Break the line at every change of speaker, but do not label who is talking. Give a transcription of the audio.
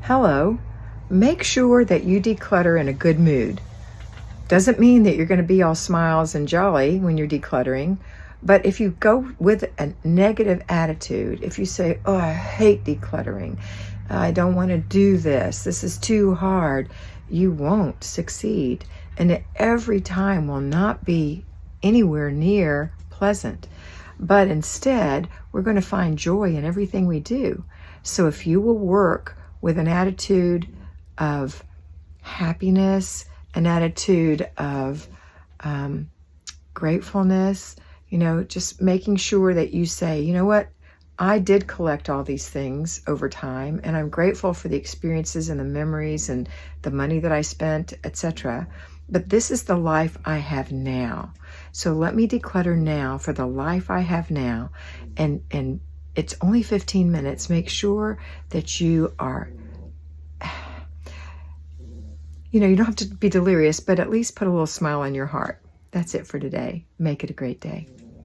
Hello. Make sure that you declutter in a good mood. Doesn't mean that you're going to be all smiles and jolly when you're decluttering, but if you go with a negative attitude, if you say, oh, I hate decluttering, I don't want to do this is too hard, you won't succeed. And every time will not be anywhere near pleasant. But instead, we're going to find joy in everything we do. So if you will work with an attitude of happiness, an attitude of gratefulness, just making sure that you say, you know what, I did collect all these things over time, and I'm grateful for the experiences and the memories and the money that I spent, etc. But this is the life I have now. So let me declutter now for the life I have now. And it's only 15 minutes. Make sure that you are, you don't have to be delirious, but at least put a little smile on your heart. That's it for today. Make it a great day.